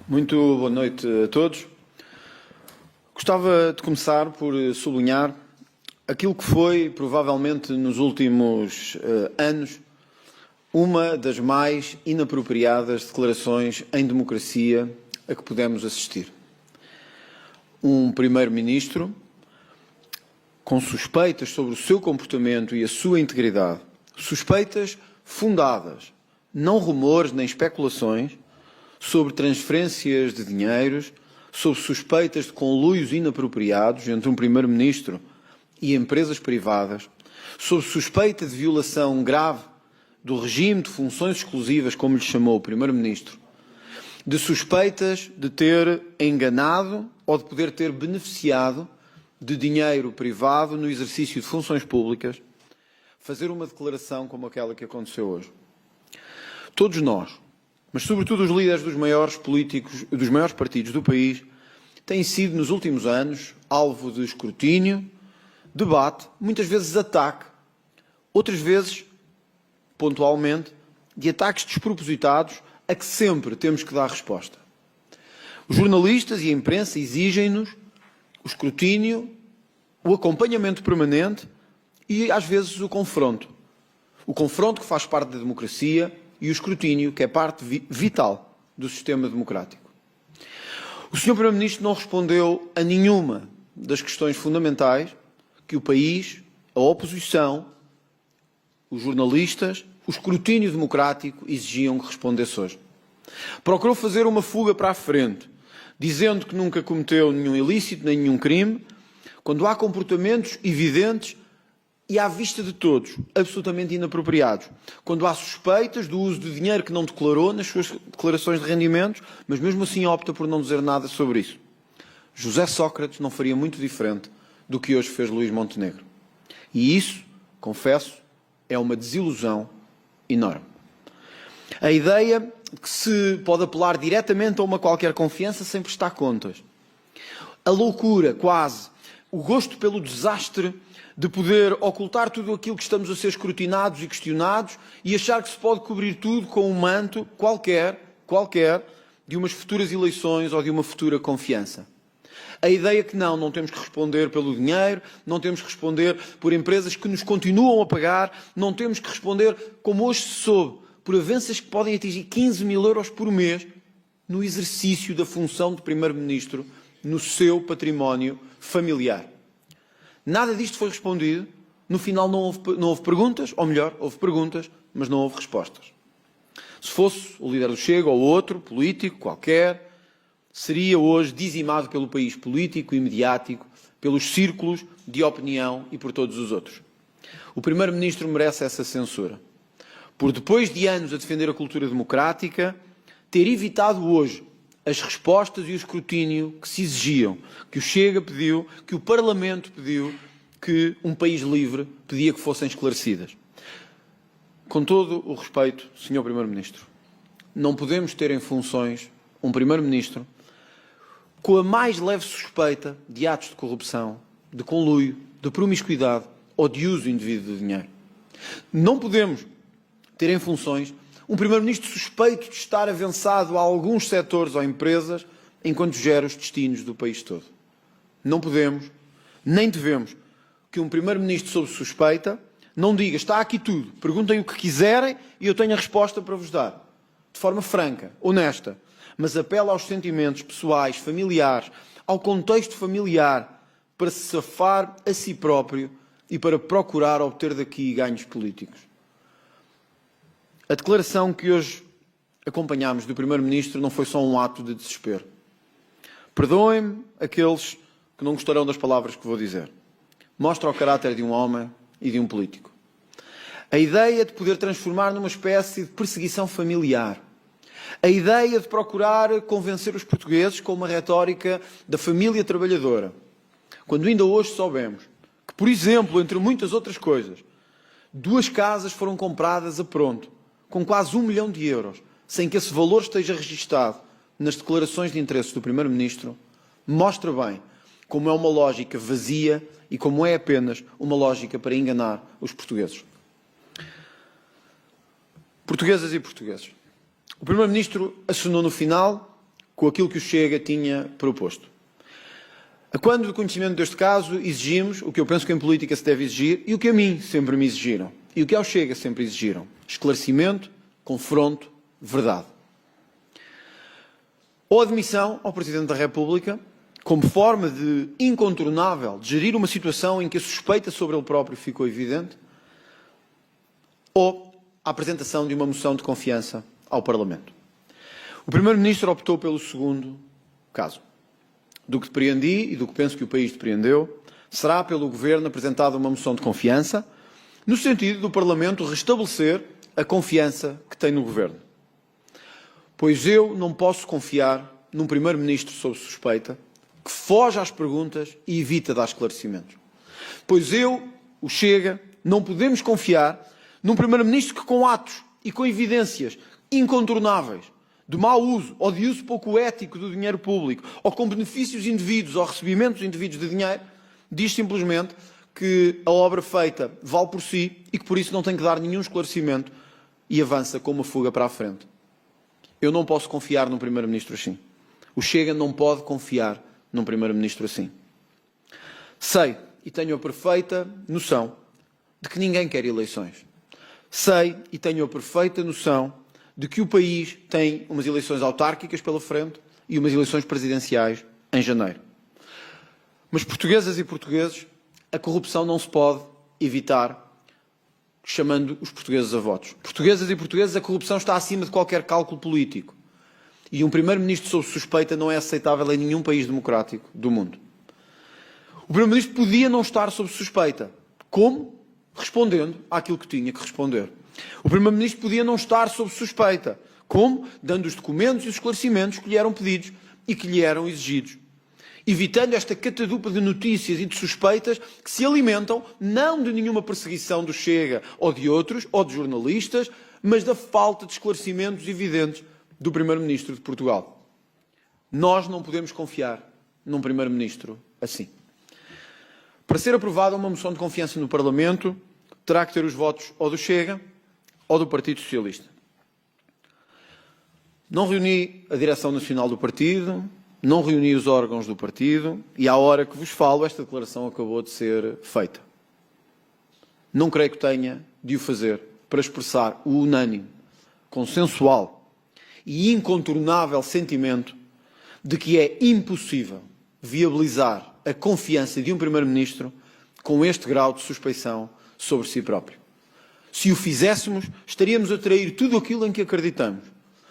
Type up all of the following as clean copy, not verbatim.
Muito boa noite a todos. Gostava de começar por sublinhar aquilo que foi, provavelmente, nos últimos anos, uma das mais inapropriadas declarações em democracia a que pudemos assistir. Um primeiro-ministro com suspeitas sobre o seu comportamento e a sua integridade, suspeitas fundadas, não rumores nem especulações, sobre transferências de dinheiros, sobre suspeitas de conluios inapropriados entre um primeiro-ministro e empresas privadas, sobre suspeita de violação grave do regime de funções exclusivas, como lhe chamou o primeiro-ministro, de suspeitas de ter enganado ou de poder ter beneficiado de dinheiro privado no exercício de funções públicas, fazer uma declaração como aquela que aconteceu hoje. Todos nós, mas sobretudo os líderes dos maiores políticos, dos maiores partidos do país, têm sido nos últimos anos alvo de escrutínio, debate, muitas vezes ataque, outras vezes, pontualmente, de ataques despropositados a que sempre temos que dar resposta. Os jornalistas e a imprensa exigem-nos o escrutínio, o acompanhamento permanente e, às vezes, o confronto. O confronto que faz parte da democracia e o escrutínio, que é parte vital do sistema democrático. O Sr. Primeiro-Ministro não respondeu a nenhuma das questões fundamentais que o país, a oposição, os jornalistas, o escrutínio democrático exigiam que respondesse hoje. Procurou fazer uma fuga para a frente, dizendo que nunca cometeu nenhum ilícito, nem nenhum crime, quando há comportamentos evidentes e à vista de todos, absolutamente inapropriados. Quando há suspeitas do uso de dinheiro que não declarou nas suas declarações de rendimentos, mas mesmo assim opta por não dizer nada sobre isso. José Sócrates não faria muito diferente do que hoje fez Luís Montenegro. E isso, confesso, é uma desilusão enorme. A ideia de que se pode apelar diretamente a uma qualquer confiança sem prestar contas. A loucura, quase, o gosto pelo desastre de poder ocultar tudo aquilo que estamos a ser escrutinados e questionados e achar que se pode cobrir tudo com um manto qualquer, de umas futuras eleições ou de uma futura confiança. A ideia que não temos que responder pelo dinheiro, não temos que responder por empresas que nos continuam a pagar, não temos que responder, como hoje se soube, por avanças que podem atingir 15 mil euros por mês no exercício da função de Primeiro-Ministro no seu património familiar. Nada disto foi respondido. No final não houve perguntas, ou melhor, houve perguntas, mas não houve respostas. Se fosse o líder do Chega ou outro político qualquer, seria hoje dizimado pelo país político e mediático, pelos círculos de opinião e por todos os outros. O Primeiro-Ministro merece essa censura. Por depois de anos a defender a cultura democrática, ter evitado hoje as respostas e o escrutínio que se exigiam, que o Chega pediu, que o Parlamento pediu, que um país livre pedia que fossem esclarecidas. Com todo o respeito, Sr. Primeiro-Ministro, não podemos ter em funções um Primeiro-Ministro com a mais leve suspeita de atos de corrupção, de conluio, de promiscuidade ou de uso indevido de dinheiro. Não podemos ter em funções um Primeiro-Ministro suspeito de estar avançado a alguns setores ou empresas enquanto gera os destinos do país todo. Não podemos, nem devemos, que um Primeiro-Ministro sob suspeita não diga, está aqui tudo, perguntem o que quiserem e eu tenho a resposta para vos dar. De forma franca, honesta, mas apela aos sentimentos pessoais, familiares, ao contexto familiar, para se safar a si próprio e para procurar obter daqui ganhos políticos. A declaração que hoje acompanhámos do Primeiro-Ministro não foi só um ato de desespero. Perdoem-me aqueles que não gostarão das palavras que vou dizer. Mostra o caráter de um homem e de um político. A ideia de poder transformar numa espécie de perseguição familiar. A ideia de procurar convencer os portugueses com uma retórica da família trabalhadora. Quando ainda hoje soubemos que, por exemplo, entre muitas outras coisas, 2 casas foram compradas a pronto, com quase 1 milhão de euros, sem que esse valor esteja registado nas declarações de interesse do Primeiro-Ministro, mostra bem como é uma lógica vazia e como é apenas uma lógica para enganar os portugueses. Portuguesas e portugueses. O Primeiro-Ministro assinou no final com aquilo que o Chega tinha proposto. A quando do conhecimento deste caso, exigimos o que eu penso que em política se deve exigir e o que a mim sempre me exigiram. E o que ao Chega sempre exigiram. Esclarecimento, confronto, verdade. Ou admissão ao Presidente da República, como forma de incontornável de gerir uma situação em que a suspeita sobre ele próprio ficou evidente, ou a apresentação de uma moção de confiança ao Parlamento. O Primeiro-Ministro optou pelo segundo caso. Do que depreendi e do que penso que o país depreendeu, será pelo Governo apresentada uma moção de confiança, no sentido do Parlamento restabelecer a confiança que tem no Governo. Pois eu não posso confiar num Primeiro-Ministro sob suspeita que foge às perguntas e evita dar esclarecimentos. Pois eu, o Chega, não podemos confiar num Primeiro-Ministro que, com atos e com evidências incontornáveis de mau uso ou de uso pouco ético do dinheiro público, ou com benefícios indevidos ou recebimentos indevidos de dinheiro, diz simplesmente que a obra feita vale por si e que por isso não tem que dar nenhum esclarecimento e avança com uma fuga para a frente. Eu não posso confiar num Primeiro-Ministro assim. O Chega não pode confiar num Primeiro-Ministro assim. Sei e tenho a perfeita noção de que ninguém quer eleições. Sei e tenho a perfeita noção de que o país tem umas eleições autárquicas pela frente e umas eleições presidenciais em janeiro. Mas, portuguesas e portugueses, a corrupção não se pode evitar chamando os portugueses a votos. Portuguesas e portugueses, a corrupção está acima de qualquer cálculo político. E um Primeiro-Ministro sob suspeita não é aceitável em nenhum país democrático do mundo. O Primeiro-Ministro podia não estar sob suspeita. Como? Respondendo àquilo que tinha que responder. O Primeiro-Ministro podia não estar sob suspeita. Como? Dando os documentos e os esclarecimentos que lhe eram pedidos e que lhe eram exigidos. Evitando esta catadupa de notícias e de suspeitas que se alimentam não de nenhuma perseguição do Chega ou de outros, ou de jornalistas, mas da falta de esclarecimentos evidentes do Primeiro-Ministro de Portugal. Nós não podemos confiar num Primeiro-Ministro assim. Para ser aprovada uma moção de confiança no Parlamento, terá que ter os votos ou do Chega ou do Partido Socialista. Não reuni a direção nacional do partido, não reuni os órgãos do partido e, à hora que vos falo, esta declaração acabou de ser feita. Não creio que tenha de o fazer para expressar o unânime, consensual e incontornável sentimento de que é impossível viabilizar a confiança de um Primeiro-Ministro com este grau de suspeição sobre si próprio. Se o fizéssemos, estaríamos a trair tudo aquilo em que acreditamos.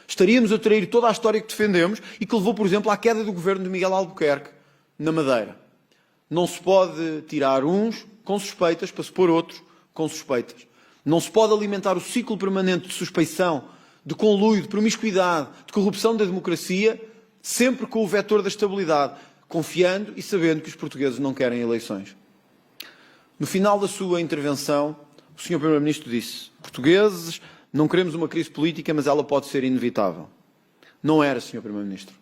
Estaríamos a trair toda a história que defendemos e que levou, por exemplo, à queda do governo de Miguel Albuquerque, na Madeira. Não se pode tirar uns com suspeitas para se pôr outros com suspeitas. Não se pode alimentar o ciclo permanente de suspeição, de conluio, de promiscuidade, de corrupção da democracia, sempre com o vetor da estabilidade, confiando e sabendo que os portugueses não querem eleições. No final da sua intervenção, o Sr. Primeiro-Ministro disse: portugueses, não queremos uma crise política, mas ela pode ser inevitável. Não era, Sr. Primeiro-Ministro.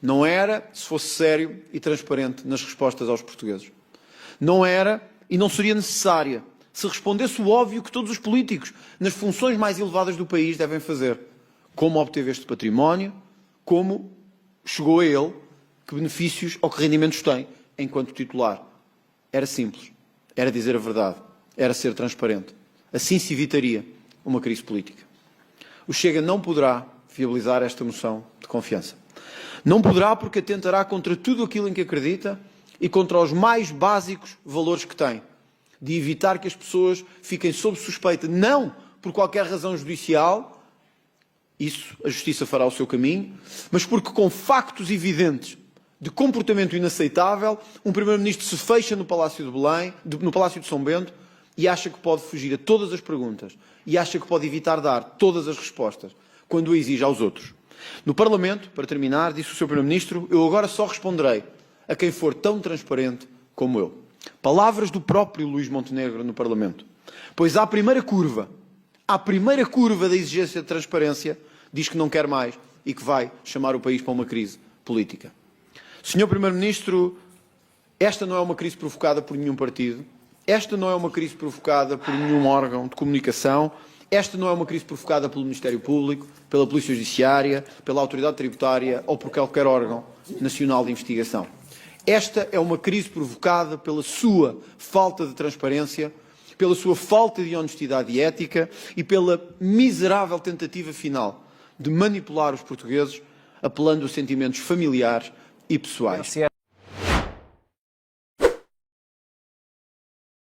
Não era se fosse sério e transparente nas respostas aos portugueses. Não era e não seria necessária se respondesse o óbvio que todos os políticos, nas funções mais elevadas do país, devem fazer. Como obteve este património, como chegou a ele, que benefícios ou que rendimentos tem enquanto titular. Era simples. Era dizer a verdade. Era ser transparente. Assim se evitaria uma crise política. O Chega não poderá viabilizar esta moção de confiança. Não poderá porque atentará contra tudo aquilo em que acredita e contra os mais básicos valores que tem. De evitar que as pessoas fiquem sob suspeita, não por qualquer razão judicial, isso a Justiça fará o seu caminho, mas porque com factos evidentes de comportamento inaceitável, um Primeiro-Ministro se fecha no Palácio de Belém, no Palácio de São Bento, e acha que pode fugir a todas as perguntas e acha que pode evitar dar todas as respostas quando o exige aos outros. No Parlamento, para terminar, disse o Sr. Primeiro-Ministro: eu agora só responderei a quem for tão transparente como eu. Palavras do próprio Luís Montenegro no Parlamento. Pois à primeira curva da exigência de transparência, diz que não quer mais e que vai chamar o país para uma crise política. Sr. Primeiro-Ministro, esta não é uma crise provocada por nenhum partido. Esta não é uma crise provocada por nenhum órgão de comunicação. Esta não é uma crise provocada pelo Ministério Público, pela Polícia Judiciária, pela Autoridade Tributária ou por qualquer órgão nacional de investigação. Esta é uma crise provocada pela sua falta de transparência, pela sua falta de honestidade e ética e pela miserável tentativa final de manipular os portugueses, apelando a sentimentos familiares e pessoais.